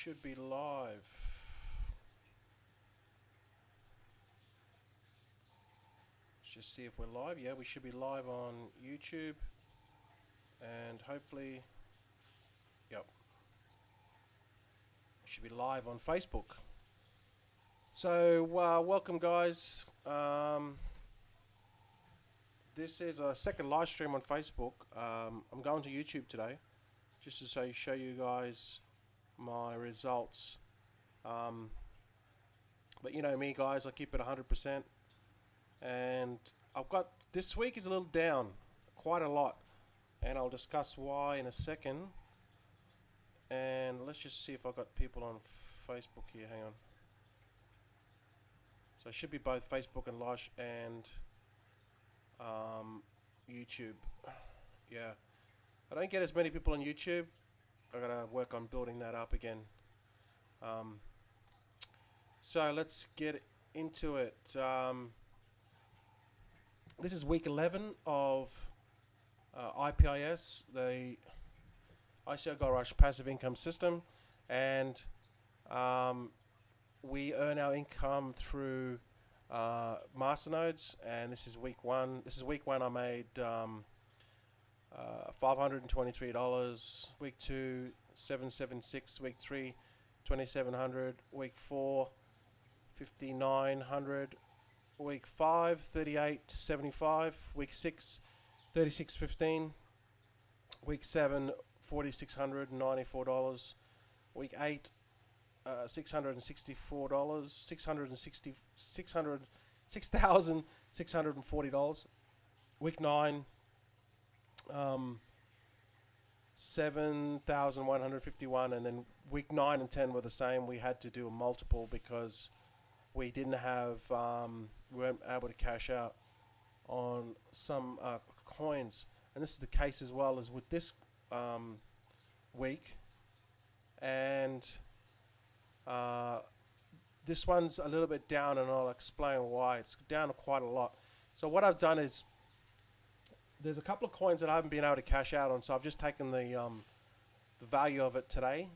should be live. Let's just see if we're live. Yeah, we should be live on YouTube and hopefully, yep, we should be live on Facebook. So welcome guys. This is a second live stream on Facebook. I'm going to YouTube today just to show you guys my results. But you know me guys, I keep it 100%, and I've got, this week is a little down, quite a lot, and I'll discuss why in a second. And let's just see if I've got people on Facebook here. Hang on. So it should be both Facebook and live and YouTube. Yeah, I don't get as many people on YouTube. I gotta work on building that up again. So let's get into it. This is week 11 of IPIS, the ICO Gold Rush passive income system, and we earn our income through masternodes. And this is week one. This is week one. I made $523. Week 2, $776. Week 3, $2,700. Week 4, $5,900. Week 5, $38.75. Week 6, $36.15. Week 7, $4,694. Week 8, $664. $6,640. Week 9, $7,151, and then week 9 and 10 were the same. We had to do a multiple because we didn't have, we weren't able to cash out on some coins, and this is the case as well as with this week. And this one's a little bit down, and I'll explain why. It's down quite a lot. So what I've done is, there's a couple of coins that I haven't been able to cash out on, so I've just taken the value of it today,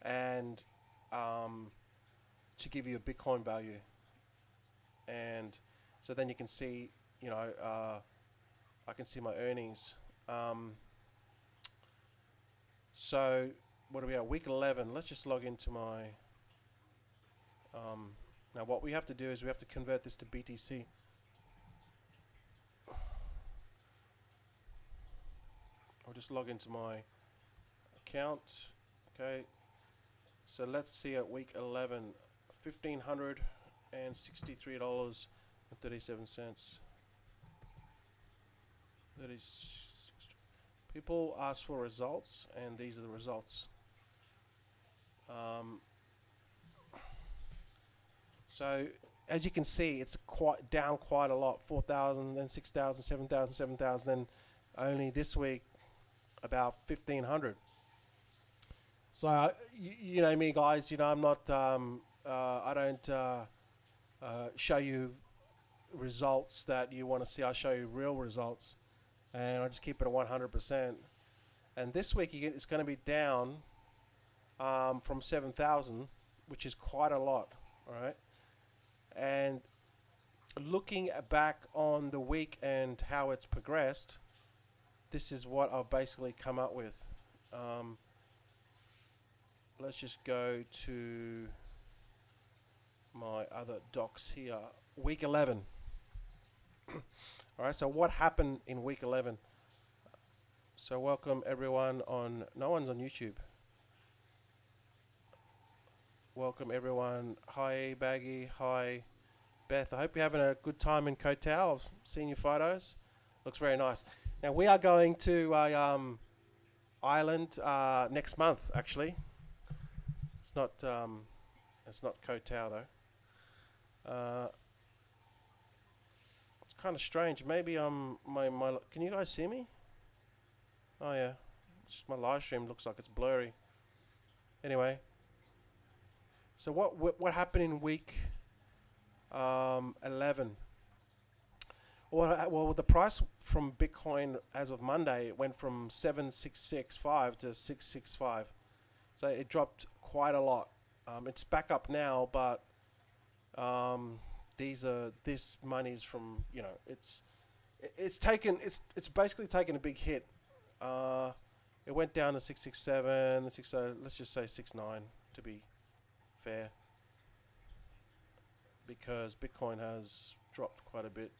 and to give you a Bitcoin value, and so then you can see, you know, I can see my earnings. So what are we at? Week 11. Let's just log into my. Now what we have to do is we have to convert this to BTC. I'll just log into my account. Okay, so let's see at week 11, $1,563.37. People ask for results, and these are the results. So as you can see, it's quite down quite a lot. 4,000, then 6,000, 7,000, 7,000, then only this week about 1,500. So you know me guys, you know, I'm not I don't show you results that you want to see. I show you real results, and I just keep it at 100%. And this week it's going to be down from 7,000, which is quite a lot. All right, and looking back on the week and how it's progressed, this is what I've basically come up with. Let's just go to my other docs here. Week 11. Alright, so what happened in week 11? So welcome everyone on, no one's on YouTube. Welcome everyone. Hi Baggy, hi Beth. I hope you're having a good time in Koh Tao. I've seen your photos. Looks very nice. Now we are going to Ireland next month. Actually, it's not Koh Tao though. It's kind of strange. Maybe my can you guys see me? Oh yeah, just my live stream looks like it's blurry. Anyway, so what happened in week 11? Well, the price from Bitcoin as of Monday, it went from 7,665 to 665. So it dropped quite a lot. It's back up now, but this money's from, you know, it's basically taken a big hit. It went down to 667, 60. Let's just say 69 to be fair, because Bitcoin has dropped quite a bit.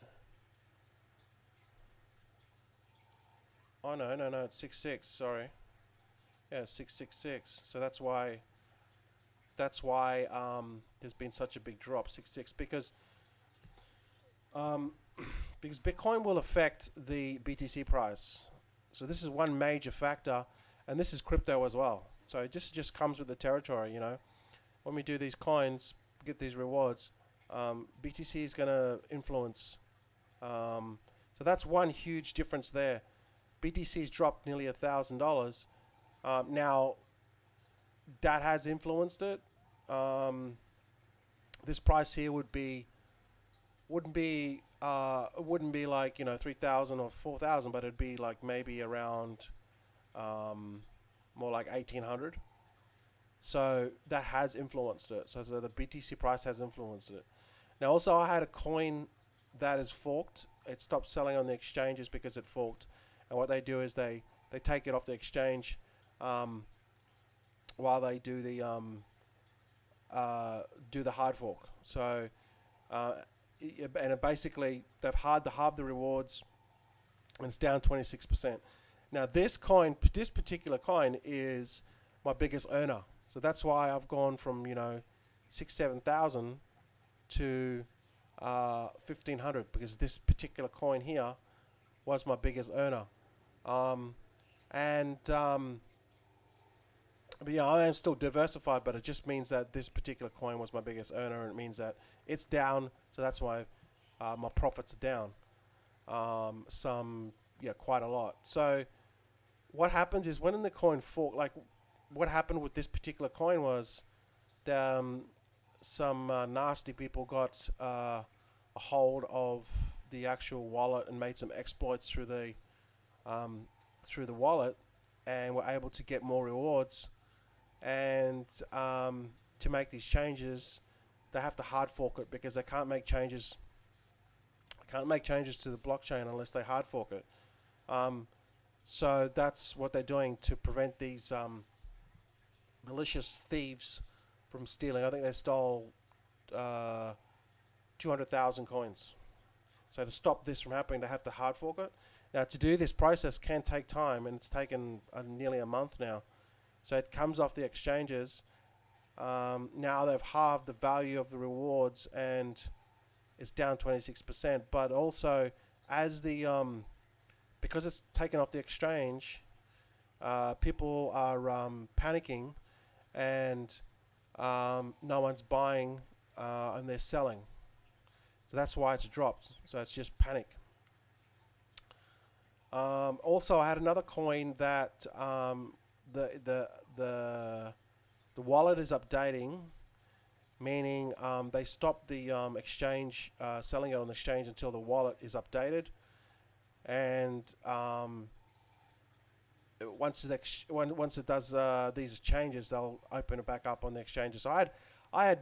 Oh no, it's 66. Sorry, yeah, 666. So that's why there's been such a big drop, 66, because Bitcoin will affect the BTC price. So this is one major factor, and this is crypto as well. So it just comes with the territory, you know. When we do these coins, get these rewards, BTC is going to influence. So that's one huge difference there. BTC's dropped nearly $1,000. Now that has influenced it. This price here wouldn't be like, you know, 3,000 or 4,000, but it'd be like maybe around more like 1,800. So that has influenced it. So the BTC price has influenced it. Now also, I had a coin that is forked. It stopped selling on the exchanges because it forked. And what they do is they take it off the exchange while they do the hard fork. So and basically they've halved the rewards, and it's down 26%. Now this particular coin is my biggest earner. So that's why I've gone from, you know, 6,000-7,000 to 1,500, because this particular coin here was my biggest earner. But yeah, I am still diversified, but it just means that this particular coin was my biggest earner, and it means that it's down, so that's why my profits are down. Quite a lot. So what happens is when the coin fork, like what happened with this particular coin was some nasty people got a hold of the actual wallet and made some exploits through the wallet, and were able to get more rewards. And to make these changes, they have to hard fork it, because they can't make changes. To the blockchain unless they hard fork it. So that's what they're doing to prevent these malicious thieves from stealing. I think they stole 200,000 coins. So to stop this from happening, they have to hard fork it. Now, to do this process can take time, and it's taken nearly a month now. So it comes off the exchanges. Now they've halved the value of the rewards, and it's down 26%. But also, as the because it's taken off the exchange, people are panicking, and no one's buying, and they're selling. So that's why it's dropped. So it's just panic. Also, I had another coin that the wallet is updating, meaning they stopped the exchange selling it on the exchange until the wallet is updated, and once it does these changes, they'll open it back up on the exchanges. So I had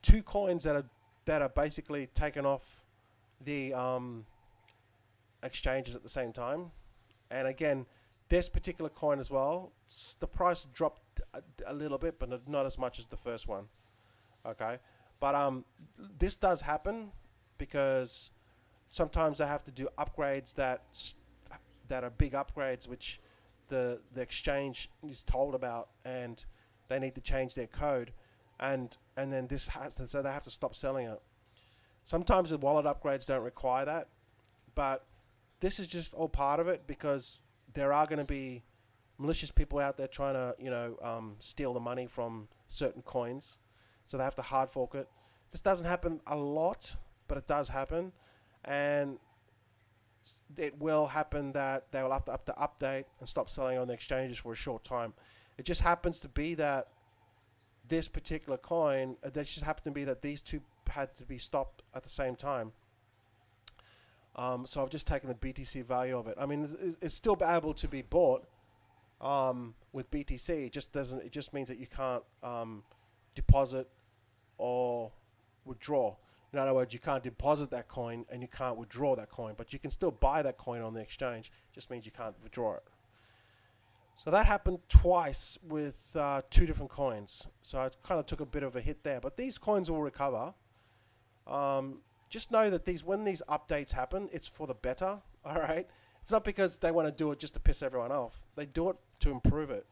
two coins that are basically taken off the exchanges at the same time, and again, this particular coin as well, the price dropped a little bit, but not as much as the first one. Okay, but this does happen because sometimes they have to do upgrades that are big upgrades, which the exchange is told about, and they need to change their code, and then this has to, so they have to stop selling it. Sometimes the wallet upgrades don't require that, but this is just all part of it, because there are going to be malicious people out there trying to, you know, steal the money from certain coins. So they have to hard fork it. This doesn't happen a lot, but it does happen. And it will happen that they will have to update and stop selling on the exchanges for a short time. It just happens to be that this particular coin, these two had to be stopped at the same time. So I've just taken the BTC value of it. I mean, it's still able to be bought, with BTC, it just doesn't. It just means that you can't deposit or withdraw. In other words, you can't deposit that coin and you can't withdraw that coin, but you can still buy that coin on the exchange. Just means you can't withdraw it. So that happened twice with 2 different coins. So I kind of took a bit of a hit there, but these coins will recover. Just know that when these updates happen, it's for the better. All right, it's not because they want to do it just to piss everyone off. They do it to improve it.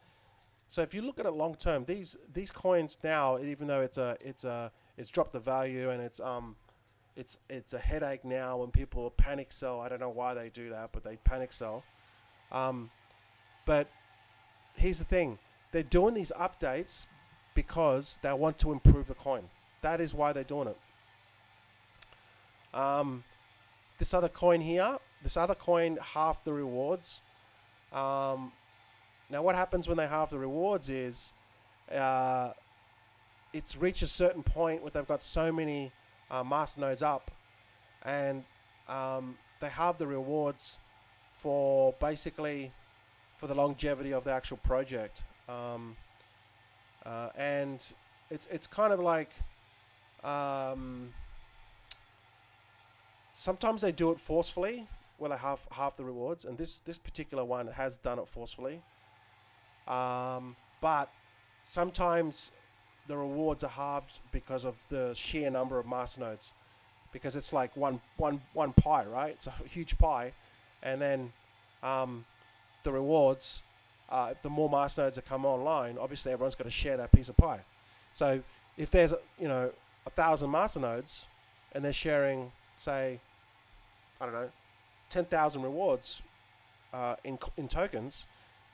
So if you look at it long term, these coins now, even though it's dropped the value and it's a headache now when people panic sell. I don't know why they do that, but they panic sell. But here's the thing: they're doing these updates because they want to improve the coin. That is why they're doing it. This other coin here, this other coin halved the rewards. Now what happens when they halve the rewards is it's reached a certain point where they've got so many masternodes up, and they halve the rewards for basically for the longevity of the actual project. And it's kind of like sometimes they do it forcefully where they half the rewards, and this particular one has done it forcefully. But sometimes the rewards are halved because of the sheer number of masternodes, because it's like one pie, right? It's a huge pie, and then the rewards, if the more masternodes that come online, obviously everyone's got to share that piece of pie. So if there's 1,000 masternodes and they're sharing, say, I don't know, 10,000 rewards in tokens,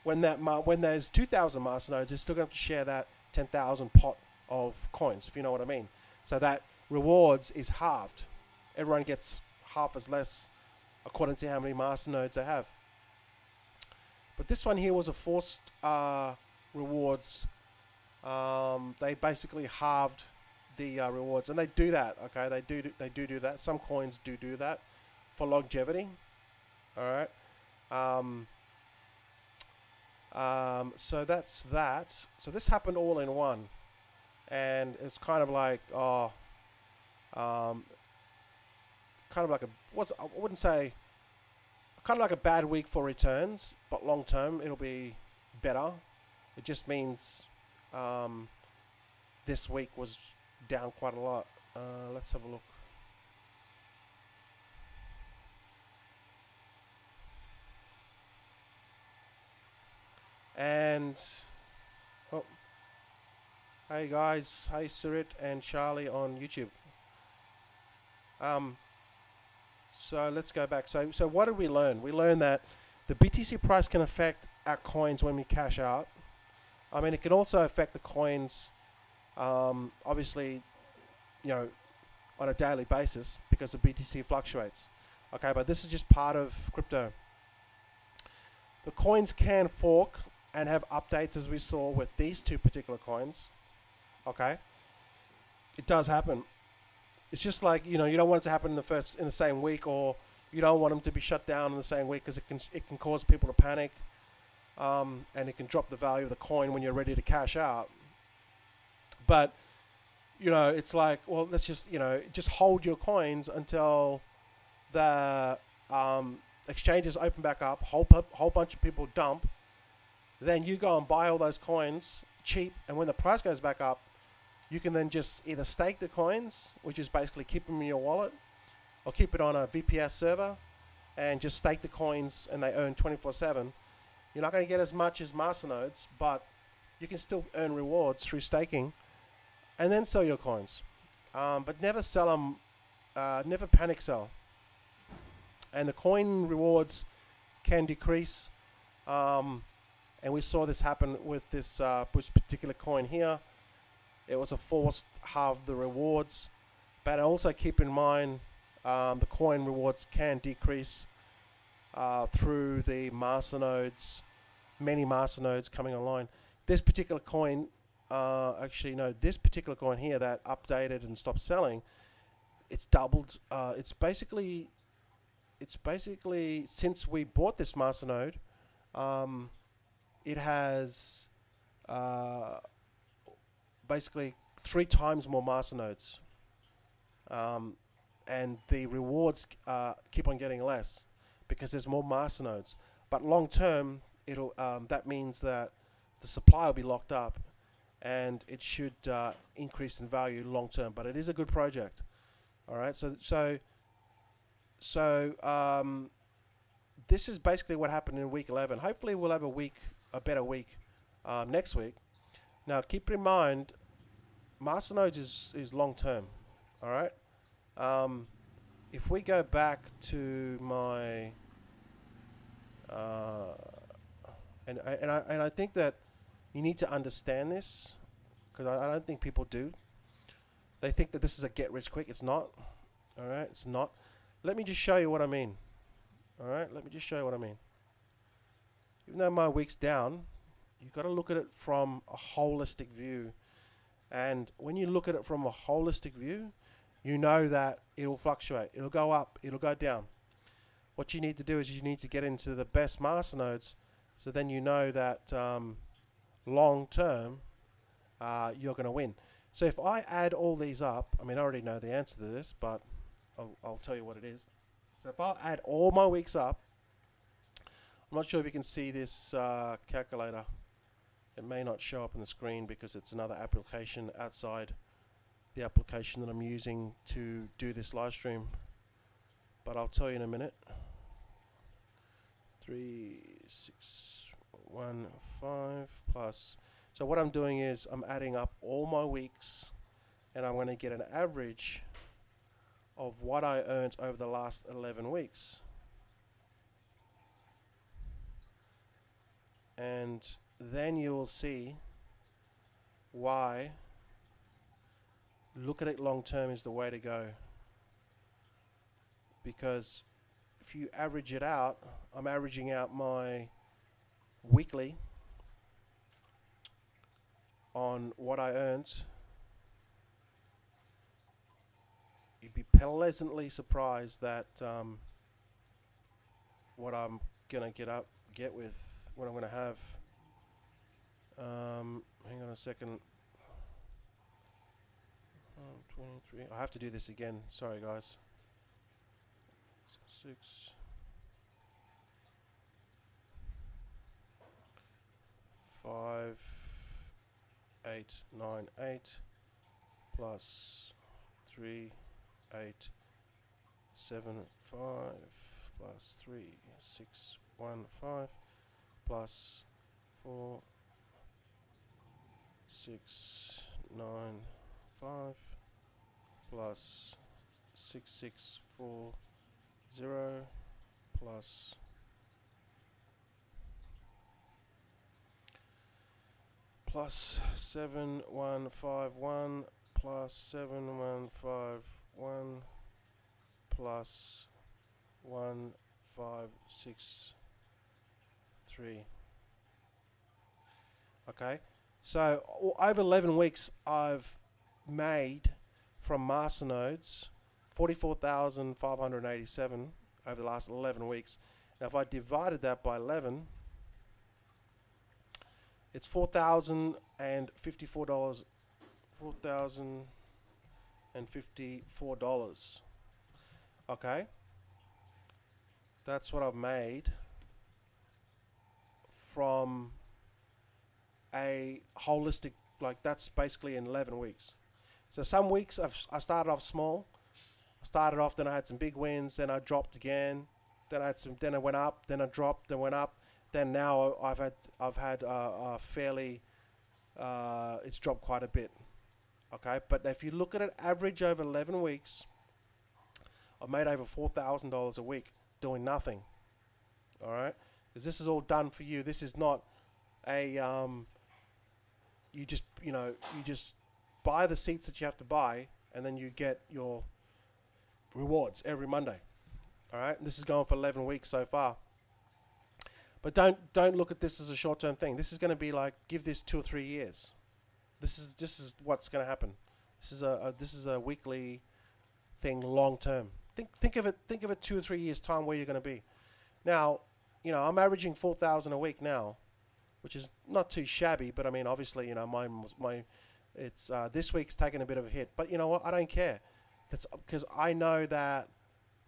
when there's 2,000 masternodes, they're still going to have to share that 10,000 pot of coins, if you know what I mean. So that rewards is halved. Everyone gets half as less according to how many masternodes they have. But this one here was a forced rewards. They basically halved the rewards, and they do that. Okay, they do that. Some coins do that for longevity. All right. So that's that. So this happened all in one, and it's kind of like kind of like I wouldn't say kind of like a bad week for returns, but long term it'll be better. It just means this week was down quite a lot. Let's have a look. And hey guys, hey Surit and Charlie on YouTube. So let's go back. So what did we learn? We learned that the BTC price can affect our coins when we cash out. I mean, it can also affect the coins, obviously, on a daily basis because the BTC fluctuates. Okay, but this is just part of crypto. The coins can fork and have updates, as we saw with these 2 particular coins. Okay, it does happen. It's just like you don't want it to happen in the same week, or you don't want them to be shut down in the same week because it can cause people to panic, and it can drop the value of the coin when you're ready to cash out. But it's like, well, let's just hold your coins until the exchanges open back up, whole bunch of people dump, then you go and buy all those coins cheap, and when the price goes back up, you can then just either stake the coins, which is basically keep them in your wallet, or keep it on a VPS server and just stake the coins, and they earn 24/7. You're not going to get as much as masternodes, but you can still earn rewards through staking, and then sell your coins. But never sell them, never panic sell. And the coin rewards can decrease, and we saw this happen with this particular coin here. It was a forced halve the rewards, but also keep in mind the coin rewards can decrease through the masternodes, many masternodes coming online. This particular coin, this particular coin here that updated and stopped selling, it's doubled. It's basically since we bought this masternode, it has basically 3 times more masternodes, and the rewards keep on getting less because there's more masternodes. But long term, it'll that means that the supply will be locked up, and it should increase in value long term. But it is a good project. All right, so this is basically what happened in week 11. Hopefully, we'll have a better week next week. Now, keep in mind, masternodes is long term. All right. If we go back to my and I think that you need to understand this, because I don't think people do. They think that this is a get rich quick. It's not. All right, it's not. Let me just show you what I mean. All right, let me just show you what I mean. Even though my week's down, you've got to look at it from a holistic view. And when you look at it from a holistic view, you know that it'll fluctuate. It'll go up. It'll go down. What you need to do is you need to get into the best masternodes, so then you know that long term you're going to win. So if I add all these up, I mean, I already know the answer to this, but I'll tell you what it is. So if I add all my weeks up, I'm not sure if you can see this calculator. It may not show up on the screen because it's another application outside the application that I'm using to do this live stream. But I'll tell you in a minute. 3615 plus. So what I'm doing is I'm adding up all my weeks, and I'm going to get an average of what I earned over the last 11 weeks. And then you will see why look at it long term is the way to go. Because if you average it out, I'm averaging out my weekly on what I earned. You'd be pleasantly surprised that what I'm gonna get with what I'm gonna have. Hang on a second. 23. I have to do this again. Sorry, guys. 6. 5, 8, 9, 8 plus 3, 8, 7, 5 plus 3, 6, 1, 5 plus 4, 6, 9, 5 plus 6, 6, 4, 0 plus 7, 1, 5, 1 plus 7, 1, 5, 1 plus 1, 5, 6, 3. Okay, so over 11 weeks I've made from masternodes 44,587 over the last 11 weeks. Now if I divided that by 11, it's $4,054. $4,054. Okay, that's what I've made from a holistic, like that's basically in 11 weeks. So some weeks I started off small. I started off, then I had some big wins, then I dropped again, then I went up, then I dropped, then went up. Then now I've had a fairly it's dropped quite a bit. Okay, but if you look at it average over 11 weeks, I've made over $4,000 a week doing nothing. All right, because this is all done for you. This is not a you just buy the seats that you have to buy, and then you get your rewards every Monday. All right, and this is going for 11 weeks so far. But don't look at this as a short-term thing. This is going to be like, give this 2 or 3 years. This is what's going to happen. This is a weekly thing, long term. Think of it 2 or 3 years time where you're going to be. Now, I'm averaging 4,000 a week now, which is not too shabby. But I mean, obviously, you know, it's this week's taken a bit of a hit. But you know what? I don't care. That's because I know that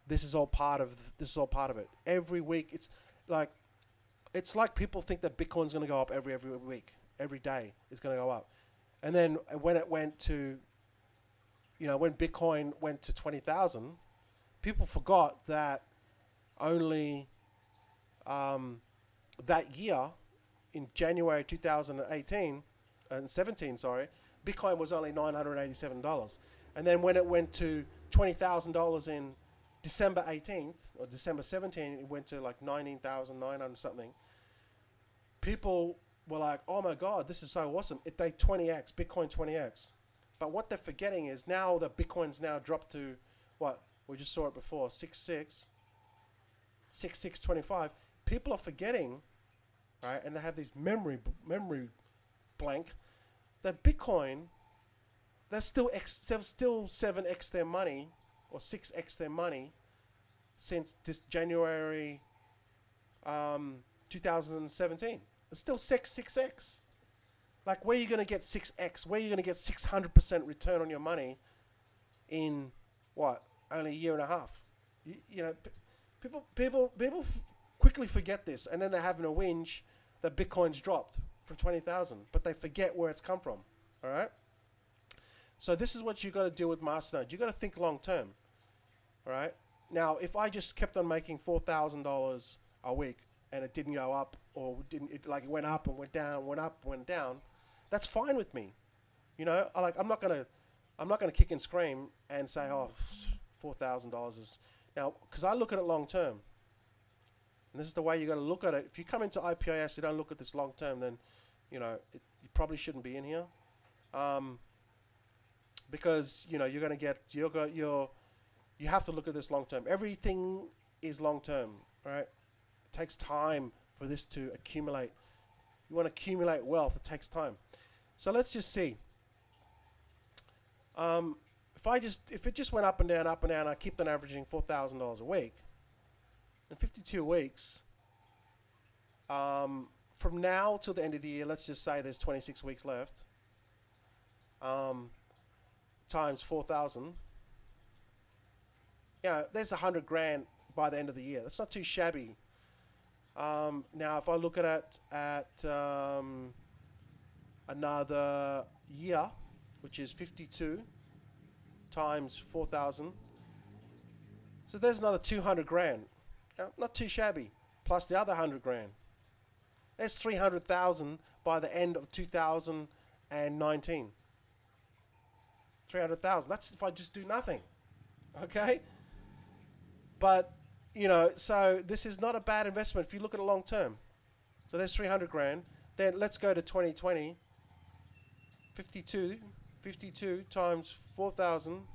this is all part of it. Every week, it's like people think that Bitcoin's going to go up every week, every day it's going to go up, and then when it went to, you know, when Bitcoin went to 20,000, people forgot that only that year, in January 2018 and 17, sorry, Bitcoin was only $987, and then when it went to $20,000 in December 18th or December 17th, it went to like 19,900 something. People were like, "Oh my God, this is so awesome!" They 20x Bitcoin 20x. But what they're forgetting is now that Bitcoin's now dropped to what we just saw it before, 6625. People are forgetting, right? And they have these memory blank that Bitcoin, they've still 7x their money or 6x their money since this January 2017. It's still 6x. Like, where are you going to get 6x? Where are you going to get 600% return on your money in what? Only a year and a half? You know, people quickly forget this, and then they're having a whinge that Bitcoin's dropped from 20,000, but they forget where it's come from. All right. So this is what you got to do with Masternode. You got to think long term. All right. Now, if I just kept on making $4,000 a week and it didn't go up, or it went up and went down, went up, went down, that's fine with me. You know, I'm not gonna kick and scream and say, oh, $4,000 is now, because I look at it long term. And this is the way you got to look at it. If you come into IPIS, you don't look at this long term, then, you know, you probably shouldn't be in here, because you know you're gonna get you have to look at this long term. Everything is long term, right? It takes time for this to accumulate. You want to accumulate wealth, it takes time. So let's just see. If it just went up and down, I keep on averaging $4,000 a week. In 52 weeks, from now till the end of the year, let's just say there's 26 weeks left, times 4,000. Yeah, there's 100 grand by the end of the year. That's not too shabby. Now, if I look at it at another year, which is 52 times 4,000, so there's another 200 grand. Not too shabby. Plus the other 100 grand. There's 300,000 by the end of 2019. 300,000. That's if I just do nothing. Okay? But, you know, so this is not a bad investment if you look at it long term. So there's 300 grand. Then let's go to 2020. 52 times 4,000.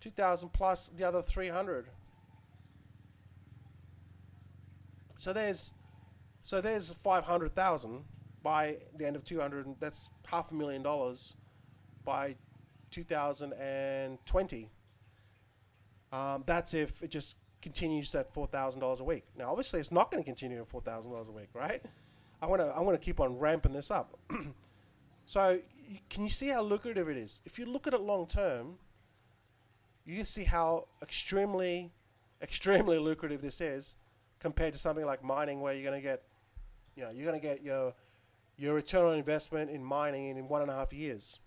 2,000 plus the other 300. So there's 500,000 by the end of 200. That's $500,000 by 2020. That's if it just continues at $4,000 a week. Now, obviously, it's not going to continue at $4,000 a week, right? I want to keep on ramping this up. So, can you see how lucrative it is? If you look at it long term, you can see how extremely lucrative this is compared to something like mining, where you're going to get, you know, you're going to get your return on investment in mining in 1.5 years.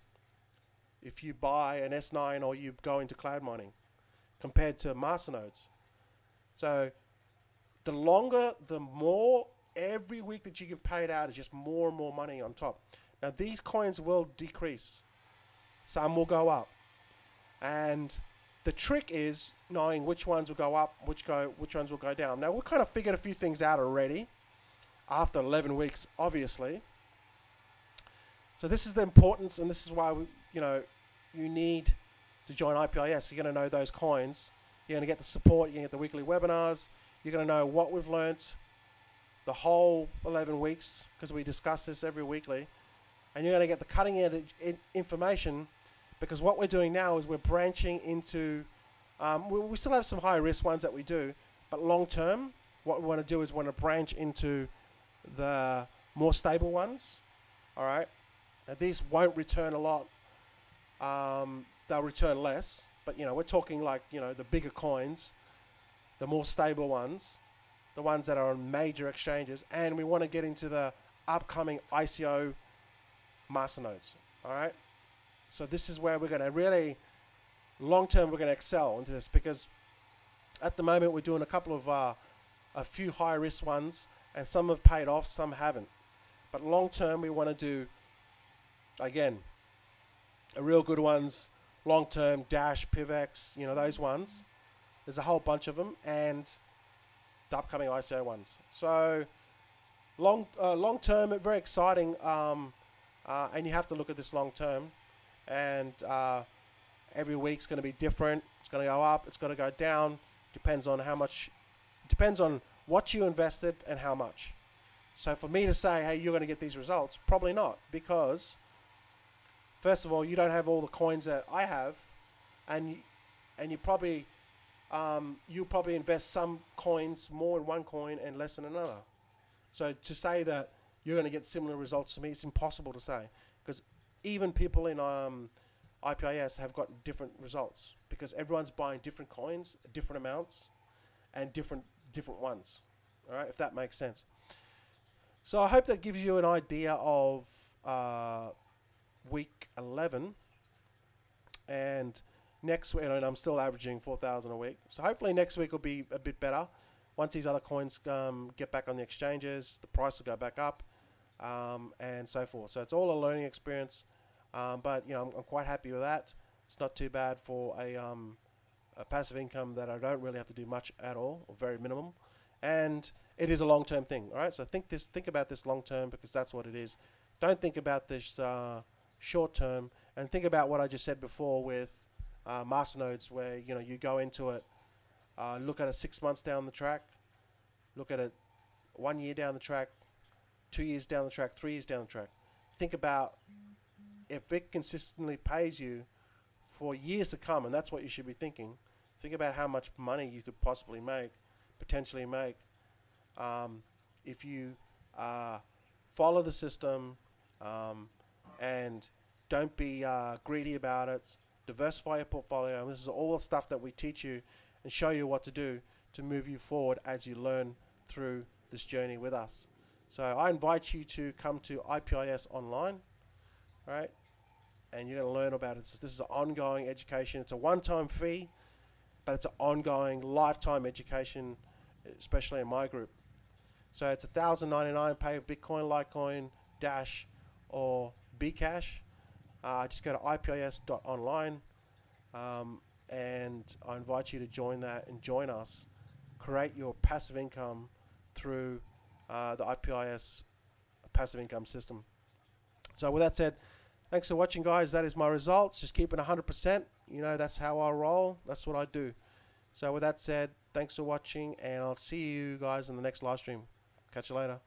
If you buy an S9 or you go into cloud mining, compared to masternodes. So the longer, the more every week that you get paid out is just more and more money on top. Now these coins will decrease. Some will go up. And the trick is knowing which ones will go up, which ones will go down. Now we've kind of figured a few things out already after 11 weeks, obviously. So this is the importance, and this is why you need to join IPIS. You're going to know those coins. You're going to get the support. You're going to get the weekly webinars. You're going to know what we've learnt the whole 11 weeks, because we discuss this every weekly. And you're going to get the cutting edge information, because what we're doing now is we're branching into, we still have some high risk ones that we do, but long term, what we want to do is we want to branch into the more stable ones. All right, now these won't return a lot. They'll return less, but we're talking like the bigger coins, the more stable ones, the ones that are on major exchanges, and we want to get into the upcoming ICO masternodes. All right, so this is where we're going to really long term we're going to excel into this, because at the moment we're doing a couple of a few high risk ones, and some have paid off, some haven't. But long term we want to do again a real good ones, long term, Dash, PivX, those ones. There's a whole bunch of them, and the upcoming ICO ones. So long term, very exciting, and you have to look at this long term. And every week's going to be different. It's going to go up. It's going to go down. Depends on how much. Depends on what you invested and how much. So for me to say, hey, you're going to get these results, probably not, because first of all, you don't have all the coins that I have, and you probably you probably invest some coins more in one coin and less in another. So to say that you're going to get similar results to me, it's impossible to say, because even people in IPIS have got different results, because everyone's buying different coins, different amounts, and different ones. All right, if that makes sense. So I hope that gives you an idea of week 11, and next week, and I'm still averaging 4,000 a week. So hopefully next week will be a bit better. Once these other coins get back on the exchanges, the price will go back up, and so forth. So it's all a learning experience, but I'm quite happy with that. It's not too bad for a passive income that I don't really have to do much at all, or very minimum, and it is a long-term thing. All right, so think about this long-term, because that's what it is. Don't think about this short-term, and think about what I just said before with masternodes, where you go into it, look at it 6 months down the track, look at it 1 year down the track, 2 years down the track, 3 years down the track. Think about if it consistently pays you for years to come, and that's what you should be thinking. Think about how much money you could possibly potentially make, if you follow the system, and don't be greedy about it. Diversify your portfolio. And this is all the stuff that we teach you and show you what to do to move you forward as you learn through this journey with us. So I invite you to come to IPIS online, right? And you're going to learn about it. This is an ongoing education. It's a one-time fee, but it's an ongoing lifetime education, especially in my group. So it's $1,099. Pay with Bitcoin, Litecoin, Dash, or Bcash. Just go to ipis.online, and I invite you to join that and join us. Create your passive income through the IPIS passive income system. So with that said, thanks for watching, guys. That is my results. Just keep it 100%. That's how I roll. That's what I do. So with that said, thanks for watching, and I'll see you guys in the next live stream. Catch you later.